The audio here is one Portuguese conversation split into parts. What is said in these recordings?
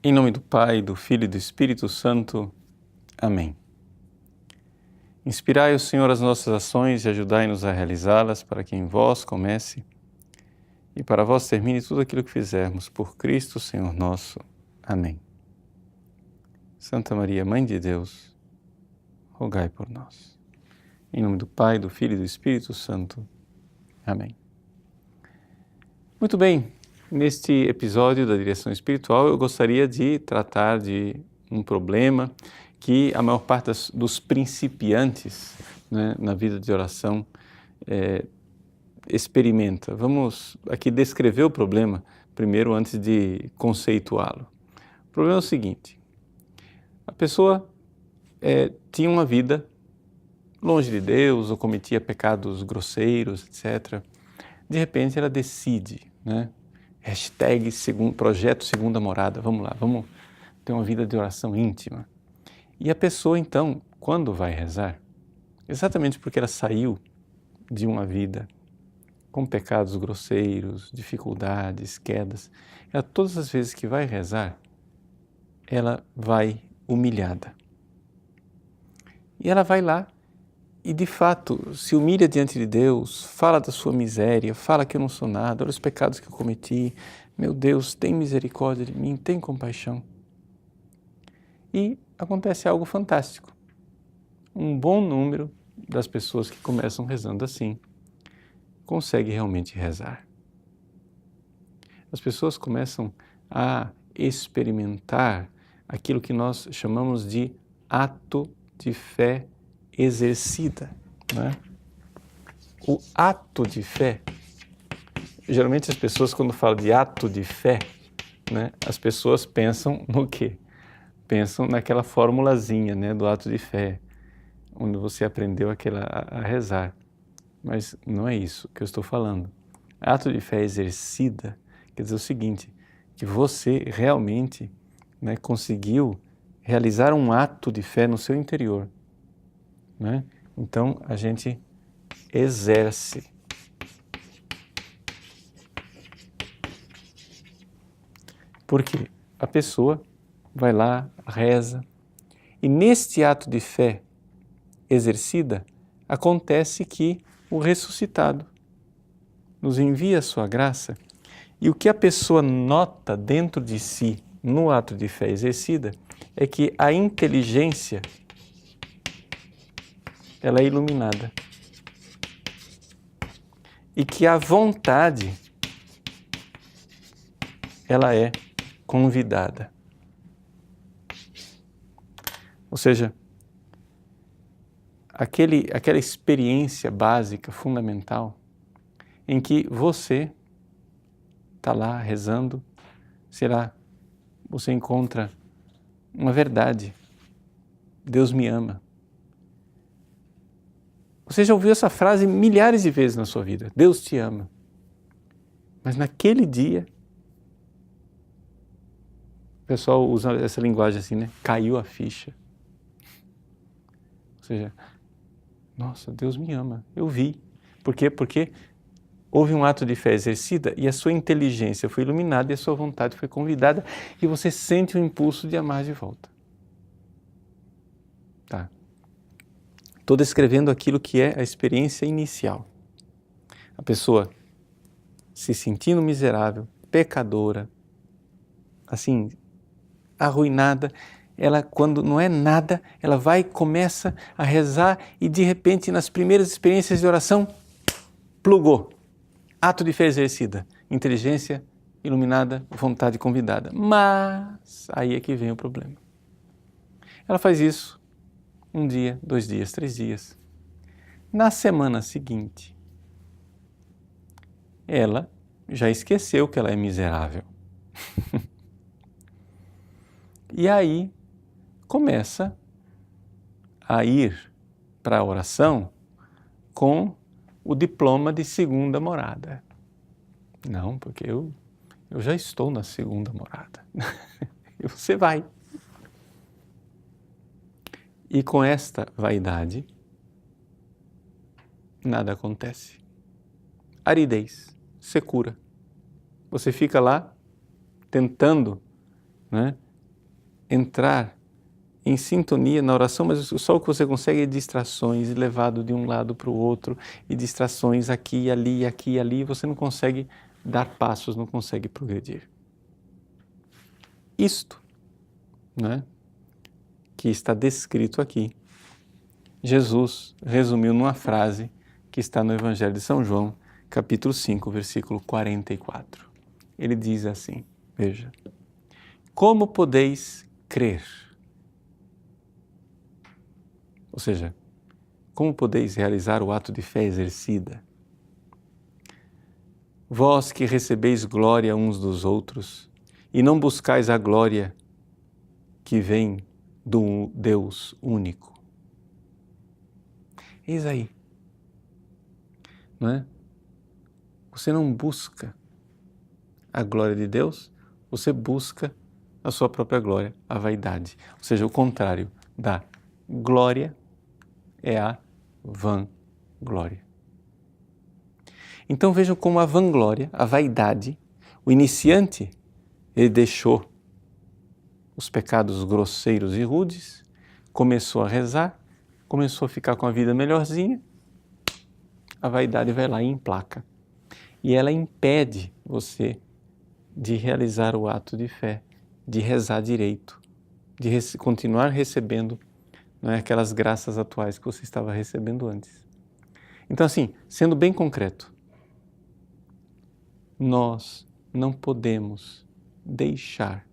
Em nome do Pai, do Filho e do Espírito Santo. Amém. Inspirai o Senhor as nossas ações e ajudai-nos a realizá-las, para que em vós comece e para vós termine tudo aquilo que fizermos. Por Cristo, Senhor nosso. Amém. Santa Maria, Mãe de Deus, rogai por nós. Em nome do Pai, do Filho e do Espírito Santo. Amém. Muito bem, neste episódio da direção espiritual eu gostaria de tratar de um problema que a maior parte dos principiantes, né, na vida de oração experimenta. Vamos aqui descrever o problema primeiro antes de conceituá-lo. O problema é o seguinte: a pessoa tinha uma vida longe de Deus ou cometia pecados grosseiros, etc. De repente ela decide, né? Projeto Segunda Morada, vamos lá, vamos ter uma vida de oração íntima. E a pessoa então, quando vai rezar, exatamente porque ela saiu de uma vida com pecados grosseiros, dificuldades, quedas, ela, todas as vezes que vai rezar, ela vai humilhada. E ela vai lá e de fato se humilha diante de Deus, fala da sua miséria, fala que eu não sou nada, olha os pecados que eu cometi, meu Deus, tem misericórdia de mim, tem compaixão. E acontece algo fantástico. Um bom número das pessoas que começam rezando assim, consegue realmente rezar. As pessoas começam a experimentar aquilo que nós chamamos de ato de fé exercida, né? O ato de fé, geralmente as pessoas quando falam de ato de fé, né, as pessoas pensam no quê? Pensam naquela formulazinha, né, do ato de fé, onde você aprendeu a rezar. Mas não é isso que eu estou falando. Ato de fé exercida quer dizer o seguinte, que você realmente, né, conseguiu realizar um ato de fé no seu interior, né? Então a gente exerce. Porque a pessoa vai lá, reza, e neste ato de fé exercida, acontece que o ressuscitado nos envia a sua graça, e o que a pessoa nota dentro de si no ato de fé exercida é que a inteligência ela é iluminada e que a vontade ela é convidada. Ou seja, aquela experiência básica, fundamental, em que você está lá rezando, será, você encontra uma verdade, Deus me ama. Você já ouviu essa frase milhares de vezes na sua vida, Deus te ama. Mas naquele dia, o pessoal usa essa linguagem assim, né? Caiu a ficha. Ou seja, nossa, Deus me ama, eu vi. Por quê? Porque houve um ato de fé exercida e a sua inteligência foi iluminada e a sua vontade foi convidada e você sente o impulso de amar de volta. Tá. Estou descrevendo aquilo que é a experiência inicial. A pessoa se sentindo miserável, pecadora, assim, arruinada, ela, quando não é nada, ela vai e começa a rezar e de repente, nas primeiras experiências de oração, plugou. Ato de fé exercida, inteligência iluminada, vontade convidada. Mas aí é que vem o problema. Ela faz isso 1 dia, 2 dias, 3 dias. Na semana seguinte, ela já esqueceu que ela é miserável. E aí começa a ir para a oração com o diploma de segunda morada. Não, porque eu já estou na segunda morada. E você vai. E com esta vaidade, nada acontece. Aridez, secura. Você fica lá tentando, né, entrar em sintonia na oração, mas só o que você consegue é distrações, levado de um lado para o outro, e distrações aqui, ali, você não consegue dar passos, não consegue progredir. Isto, né, que está descrito aqui, Jesus resumiu numa frase que está no Evangelho de São João, capítulo 5, versículo 44. Ele diz assim, veja, como podeis crer? Ou seja, como podeis realizar o ato de fé exercida? Vós que recebeis glória uns dos outros e não buscais a glória que vem do Deus único. Eis aí, não é? Você não busca a glória de Deus, você busca a sua própria glória, a vaidade. Ou seja, o contrário da glória é a vanglória. Então vejam como a vanglória, a vaidade, o iniciante, ele deixou os pecados grosseiros e rudes, começou a rezar, começou a ficar com a vida melhorzinha, a vaidade vai lá e emplaca. E ela impede você de realizar o ato de fé, de rezar direito, de continuar recebendo, não é, aquelas graças atuais que você estava recebendo antes. Então assim, sendo bem concreto, nós não podemos deixar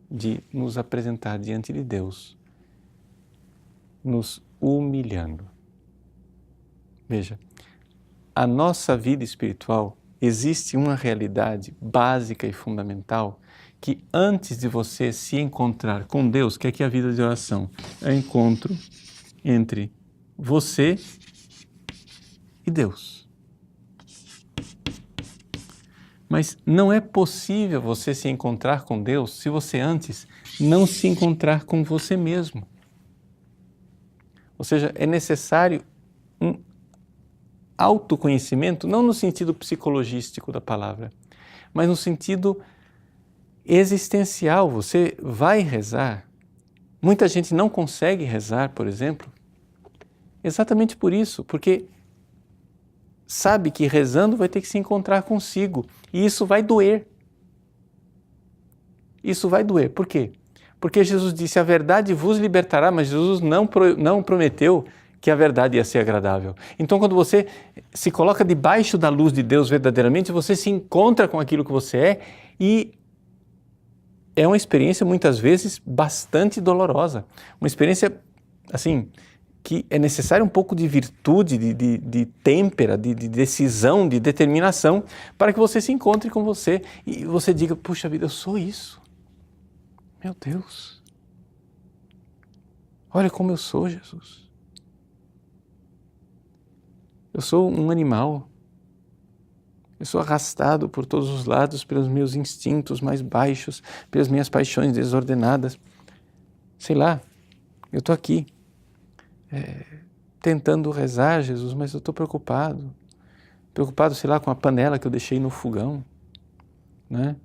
de nos apresentar diante de Deus, nos humilhando. Veja, a nossa vida espiritual existe uma realidade básica e fundamental que antes de você se encontrar com Deus, que é a vida de oração, é o encontro entre você e Deus. Mas não é possível você se encontrar com Deus se você antes não se encontrar com você mesmo. Ou seja, é necessário um autoconhecimento, não no sentido psicologístico da palavra, mas no sentido existencial. Você vai rezar. Muita gente não consegue rezar, por exemplo, exatamente por isso, porque sabe que rezando vai ter que se encontrar consigo e isso vai doer. Isso vai doer. Por quê? Porque Jesus disse, a verdade vos libertará, mas Jesus não prometeu que a verdade ia ser agradável. Então, quando você se coloca debaixo da luz de Deus verdadeiramente, você se encontra com aquilo que você é e é uma experiência, muitas vezes, bastante dolorosa. Uma experiência, assim, que é necessário um pouco de virtude, de têmpera, de decisão, de determinação, para que você se encontre com você e você diga, puxa vida, eu sou isso. Meu Deus, olha como eu sou, Jesus. Eu sou um animal. Eu sou arrastado por todos os lados pelos meus instintos mais baixos, pelas minhas paixões desordenadas. Sei lá, eu estou aqui tentando rezar, Jesus, mas eu estou preocupado. Preocupado, sei lá, com a panela que eu deixei no fogão, né?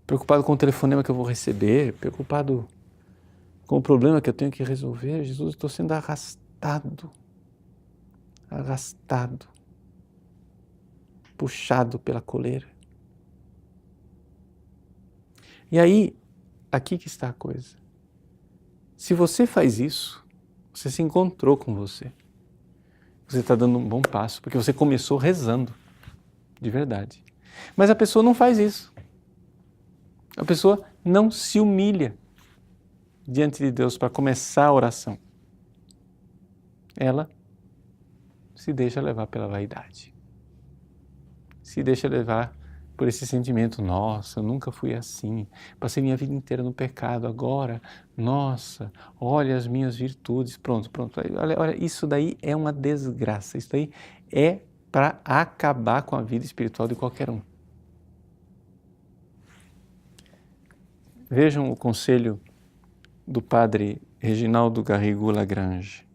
Preocupado com o telefonema que eu vou receber, preocupado com o problema que eu tenho que resolver. Jesus, eu estou sendo arrastado, puxado pela coleira. E aí, aqui que está a coisa. Se você faz isso, você se encontrou com você. Você está dando um bom passo, porque você começou rezando, de verdade. Mas a pessoa não faz isso. A pessoa não se humilha diante de Deus para começar a oração. Ela se deixa levar pela vaidade. Se deixa levar por esse sentimento, nossa, eu nunca fui assim, passei minha vida inteira no pecado, agora, nossa, olha as minhas virtudes, pronto. Olha, isso daí é uma desgraça, isso daí é para acabar com a vida espiritual de qualquer um. Vejam o conselho do padre Reginaldo Garrigou Lagrange.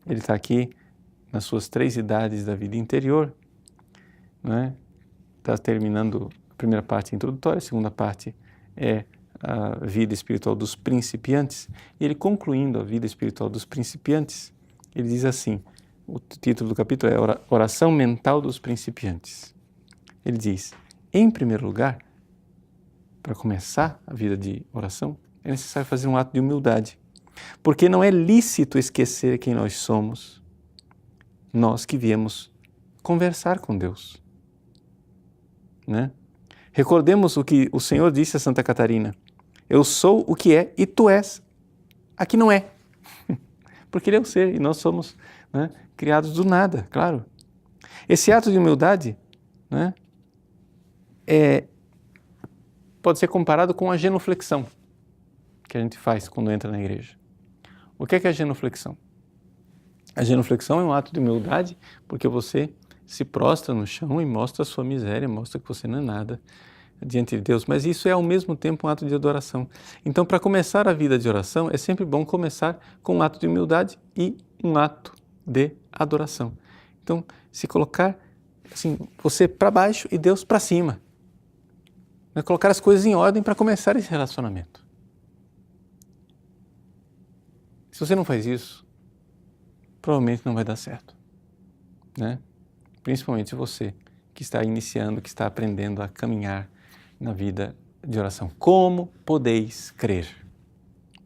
Ele está aqui nas suas 3 idades da vida interior, né? Está terminando a primeira parte introdutória, a segunda parte é a vida espiritual dos principiantes, e ele concluindo a vida espiritual dos principiantes, ele diz assim, o título do capítulo é Oração Mental dos Principiantes. Ele diz, em primeiro lugar, para começar a vida de oração, é necessário fazer um ato de humildade, porque não é lícito esquecer quem nós somos, nós que viemos conversar com Deus, né? Recordemos o que o Senhor disse a Santa Catarina, eu sou o que é e tu és a que não é, porque Ele é o ser e nós somos, né, criados do nada, claro. Esse ato de humildade, né, pode ser comparado com a genuflexão que a gente faz quando entra na igreja. O que é a genuflexão? A genuflexão é um ato de humildade porque você se prostra no chão e mostra a sua miséria, mostra que você não é nada diante de Deus, mas isso é ao mesmo tempo um ato de adoração. Então, para começar a vida de oração, é sempre bom começar com um ato de humildade e um ato de adoração. Então, se colocar assim, você para baixo e Deus para cima. Colocar as coisas em ordem para começar esse relacionamento. Se você não faz isso, provavelmente não vai dar certo, né? Principalmente você que está iniciando, que está aprendendo a caminhar na vida de oração. Como podeis crer,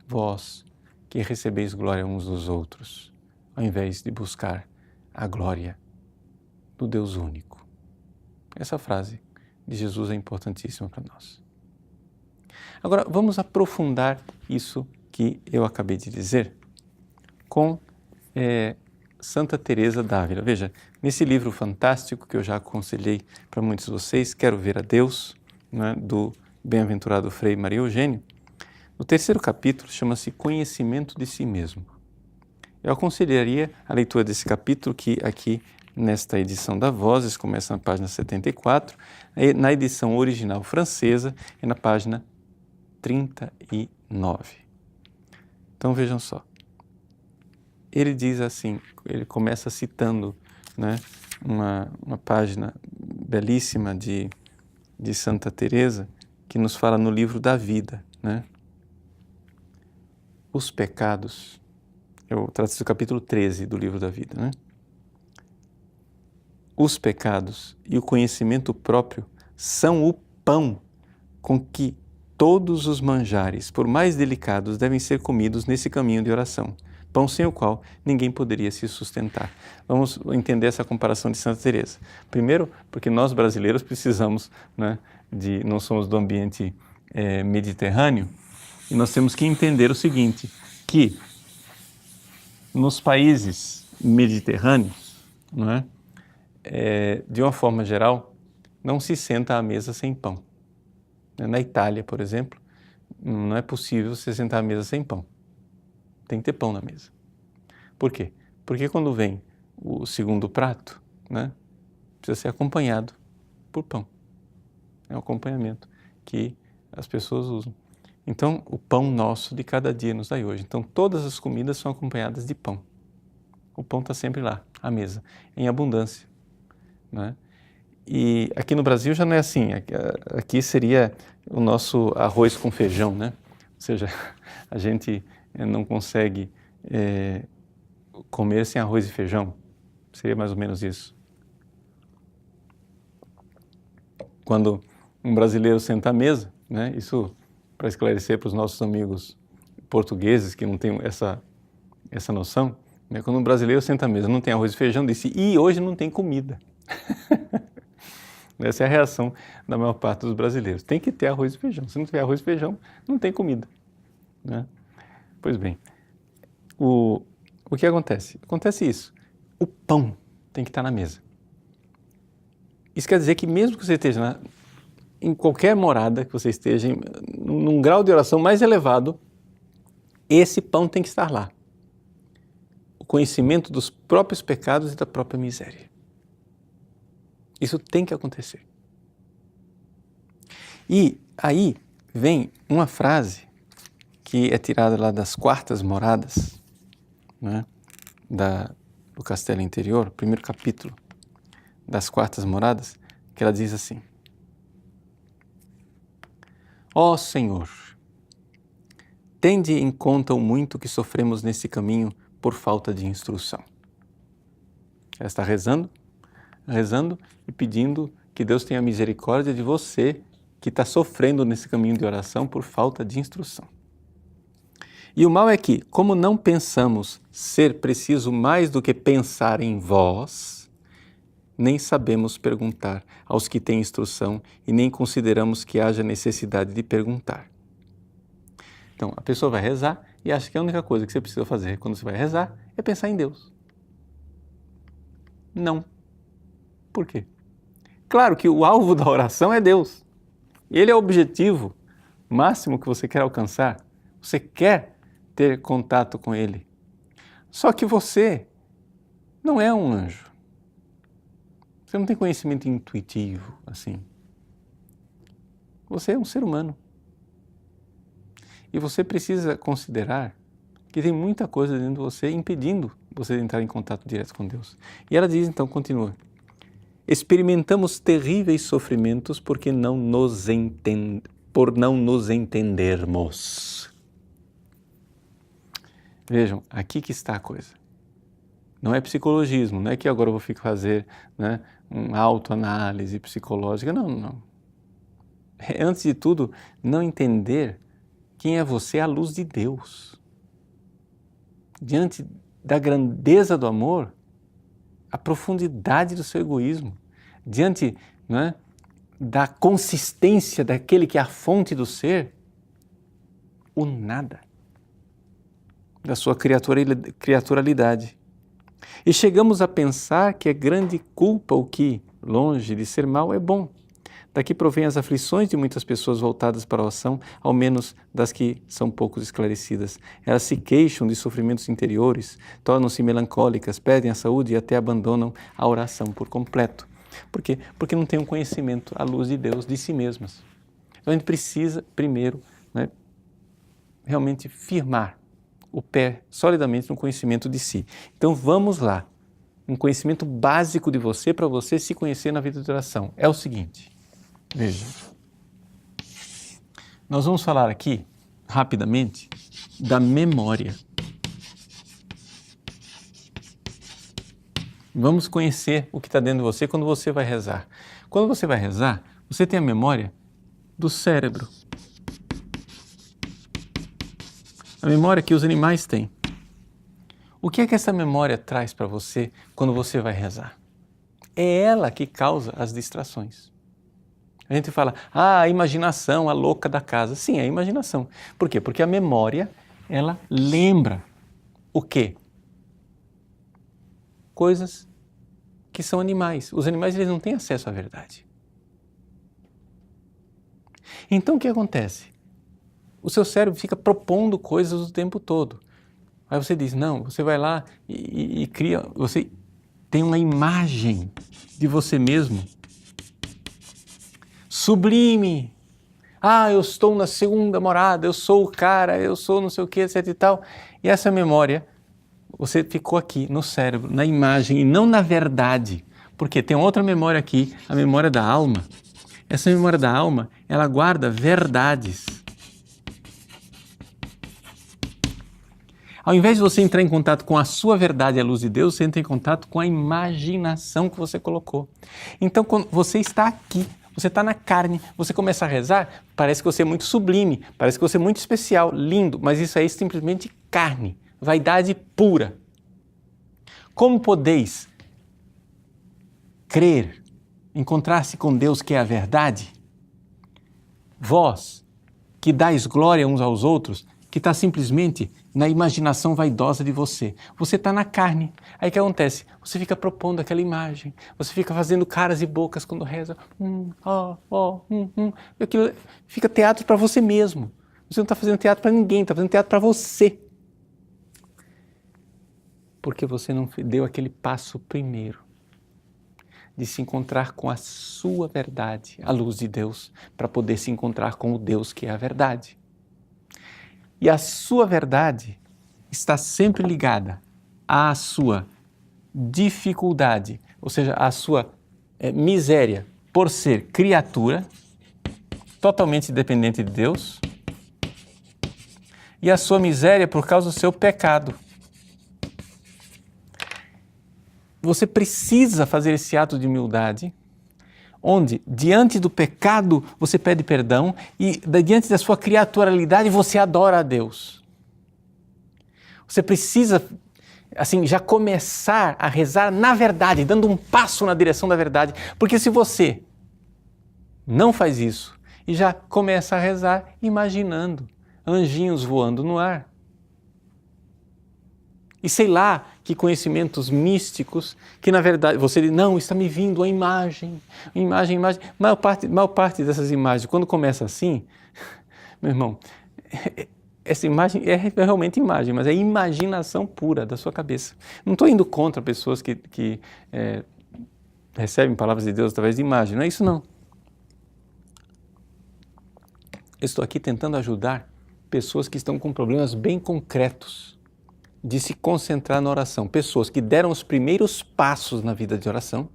vós que recebeis glória uns dos outros, ao invés de buscar a glória do Deus único? Essa frase de Jesus é importantíssima para nós. Agora, vamos aprofundar isso que eu acabei de dizer com Santa Teresa d'Ávila. Veja, nesse livro fantástico que eu já aconselhei para muitos de vocês, Quero Ver a Deus, né, do bem-aventurado Frei Maria Eugênio, o terceiro capítulo chama-se Conhecimento de Si Mesmo. Eu aconselharia a leitura desse capítulo que aqui nesta edição da Vozes começa na página 74, na edição original francesa é na página 39. Então vejam só. Ele diz assim, ele começa citando, né, uma página belíssima de Santa Teresa que nos fala no livro da vida, né? Os pecados, eu trato do capítulo 13 do livro da vida, né? Os pecados e o conhecimento próprio são o pão com que todos os manjares, por mais delicados, devem ser comidos nesse caminho de oração. Pão sem o qual ninguém poderia se sustentar. Vamos entender essa comparação de Santa Teresa. Primeiro, porque nós brasileiros precisamos, né, não somos do ambiente mediterrâneo, e nós temos que entender o seguinte, que nos países mediterrâneos, não é? De uma forma geral, não se senta à mesa sem pão. Na Itália, por exemplo, não é possível você sentar à mesa sem pão. Tem que ter pão na mesa. Por quê? Porque quando vem o segundo prato, né, precisa ser acompanhado por pão. É um acompanhamento que as pessoas usam. Então, o pão nosso de cada dia nos dai hoje. Então, todas as comidas são acompanhadas de pão. O pão está sempre lá, à mesa, em abundância, né? E aqui no Brasil já não é assim. Aqui seria o nosso arroz com feijão, né? Ou seja, a gente não consegue comer sem arroz e feijão. Seria mais ou menos isso. Quando um brasileiro senta à mesa, né? Isso para esclarecer para os nossos amigos portugueses que não têm essa noção, né? Quando um brasileiro senta à mesa, não tem arroz e feijão, disse, e hoje não tem comida. Essa é a reação da maior parte dos brasileiros. Tem que ter arroz e feijão. Se não tiver arroz e feijão, não tem comida, né? Pois bem, o que acontece? Acontece isso. O pão tem que estar na mesa. Isso quer dizer que mesmo que você esteja em qualquer morada, que você esteja num grau de oração mais elevado, esse pão tem que estar lá. O conhecimento dos próprios pecados e da própria miséria. Isso tem que acontecer. E aí vem uma frase que é tirada lá das Quartas Moradas, né, do Castelo Interior, primeiro capítulo das Quartas Moradas, que ela diz assim: Ó Senhor, tende em conta o muito que sofremos nesse caminho por falta de instrução. Ela está rezando e pedindo que Deus tenha misericórdia de você que está sofrendo nesse caminho de oração por falta de instrução. E o mal é que, como não pensamos ser preciso mais do que pensar em vós, nem sabemos perguntar aos que têm instrução e nem consideramos que haja necessidade de perguntar. Então, a pessoa vai rezar e acha que a única coisa que você precisa fazer quando você vai rezar é pensar em Deus. Não. Por quê? Claro que o alvo da oração é Deus. Ele é o objetivo máximo que você quer alcançar. Você quer ter contato com Ele. Só que você não é um anjo. Você não tem conhecimento intuitivo, assim. Você é um ser humano. E você precisa considerar que tem muita coisa dentro de você impedindo você de entrar em contato direto com Deus. E ela diz, então, continua. Experimentamos terríveis sofrimentos por não nos entendermos. Vejam, aqui que está a coisa. Não é psicologismo, não é que agora eu vou ficar fazer, né, uma autoanálise psicológica, não. Antes de tudo, não entender quem é você à luz de Deus. Diante da grandeza do amor, a profundidade do seu egoísmo, diante, né, da consistência daquele que é a fonte do ser, o nada da sua criaturalidade. E chegamos a pensar que é grande culpa o que, longe de ser mal, é bom. Daqui provém as aflições de muitas pessoas voltadas para a oração, ao menos das que são pouco esclarecidas. Elas se queixam de sofrimentos interiores, tornam-se melancólicas, perdem a saúde e até abandonam a oração por completo. Por quê? Porque não têm um conhecimento à luz de Deus de si mesmas. Então a gente precisa, primeiro, né, realmente firmar o pé solidamente no conhecimento de si. Então vamos lá. Um conhecimento básico de você para você se conhecer na vida de oração. É o seguinte. Veja, nós vamos falar aqui, rapidamente, da memória. Vamos conhecer o que está dentro de você quando você vai rezar. Quando você vai rezar, você tem a memória do cérebro. A memória que os animais têm. O que é que essa memória traz para você quando você vai rezar? É ela que causa as distrações. A gente fala, a imaginação, a louca da casa. Sim, é a imaginação. Por quê? Porque a memória, ela lembra o quê? Coisas que são animais. Os animais, eles não têm acesso à verdade. Então, o que acontece? O seu cérebro fica propondo coisas o tempo todo. Aí você diz, não, você vai lá e cria, você tem uma imagem de você mesmo sublime. Eu estou na segunda morada, eu sou o cara, eu sou não sei o que, etc e tal. E essa memória, você ficou aqui no cérebro, na imagem e não na verdade. Porque tem outra memória aqui, a memória da alma. Essa memória da alma, ela guarda verdades. Ao invés de você entrar em contato com a sua verdade à luz de Deus, você entra em contato com a imaginação que você colocou. Então, quando você está aqui, você está na carne, você começa a rezar, parece que você é muito sublime, parece que você é muito especial, lindo, mas isso aí é simplesmente carne, vaidade pura. Como podeis crer, encontrar-se com Deus que é a verdade? Vós, que dais glória uns aos outros, que está simplesmente na imaginação vaidosa de você. Você está na carne. Aí o que acontece? Você fica propondo aquela imagem, você fica fazendo caras e bocas quando reza. Aquilo fica teatro para você mesmo. Você não está fazendo teatro para ninguém, está fazendo teatro para você. Porque você não deu aquele passo primeiro de se encontrar com a sua verdade, a luz de Deus, para poder se encontrar com o Deus que é a verdade. E a sua verdade está sempre ligada à sua dificuldade, ou seja, à sua miséria por ser criatura, totalmente dependente de Deus, e a sua miséria por causa do seu pecado. Você precisa fazer esse ato de humildade, onde, diante do pecado, você pede perdão e, diante da sua criaturalidade, você adora a Deus. Você precisa, assim, já começar a rezar na verdade, dando um passo na direção da verdade, porque se você não faz isso e já começa a rezar imaginando anjinhos voando no ar, e sei lá que conhecimentos místicos que na verdade você diz, não, está me vindo a imagem. Maior parte dessas imagens, quando começa assim, meu irmão, essa imagem é realmente imagem, mas é imaginação pura da sua cabeça. Não estou indo contra pessoas que recebem palavras de Deus através de imagem, não é isso não. Eu estou aqui tentando ajudar pessoas que estão com problemas bem concretos de se concentrar na oração. Pessoas que deram os primeiros passos na vida de oração,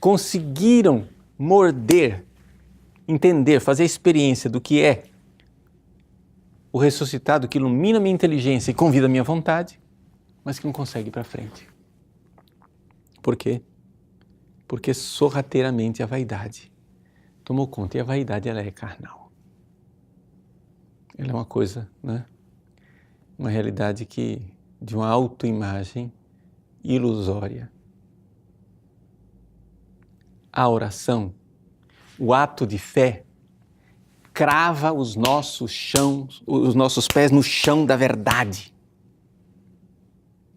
conseguiram morder, entender, fazer a experiência do que é o ressuscitado que ilumina a minha inteligência e convida a minha vontade, mas que não consegue ir para frente. Por quê? Porque sorrateiramente a vaidade tomou conta, e a vaidade ela é carnal. Ela é uma coisa, né? Uma realidade de uma autoimagem ilusória. A oração, o ato de fé, crava os nossos pés no chão da verdade.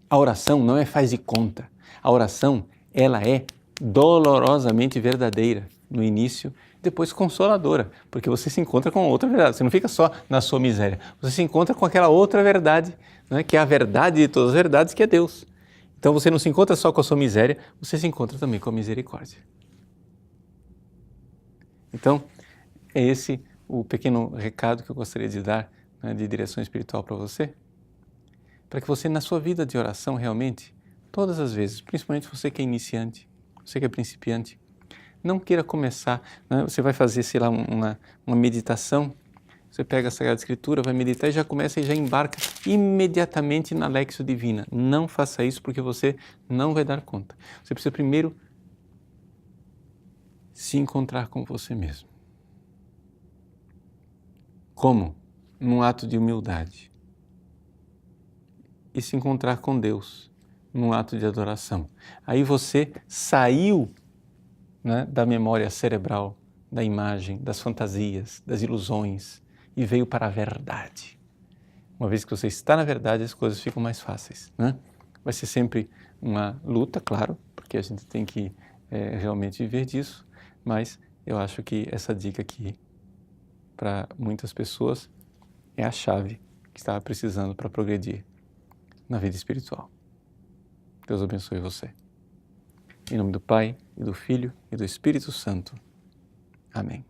A oração não é faz de conta. A oração, ela é dolorosamente verdadeira no início, depois consoladora, porque você se encontra com outra verdade. Você não fica só na sua miséria, você se encontra com aquela outra verdade, né, que é a verdade de todas as verdades, que é Deus. Então você não se encontra só com a sua miséria, você se encontra também com a misericórdia. Então, é esse o pequeno recado que eu gostaria de dar, né, de direção espiritual para você, para que você na sua vida de oração realmente, todas as vezes, principalmente você que é iniciante, você que é principiante, não queira começar, né? Você vai fazer, sei lá, uma meditação, você pega a Sagrada Escritura, vai meditar e já começa e já embarca imediatamente na Léxio Divina. Não faça isso porque você não vai dar conta. Você precisa primeiro se encontrar com você mesmo. Como? Num ato de humildade. E se encontrar com Deus, num ato de adoração. Aí você saiu, né, da memória cerebral, da imagem, das fantasias, das ilusões e veio para a verdade. Uma vez que você está na verdade, as coisas ficam mais fáceis, né? Vai ser sempre uma luta, claro, porque a gente tem que realmente viver disso, mas eu acho que essa dica aqui, para muitas pessoas, é a chave que estava precisando para progredir na vida espiritual. Deus abençoe você. Em nome do Pai, e do Filho, e do Espírito Santo. Amém.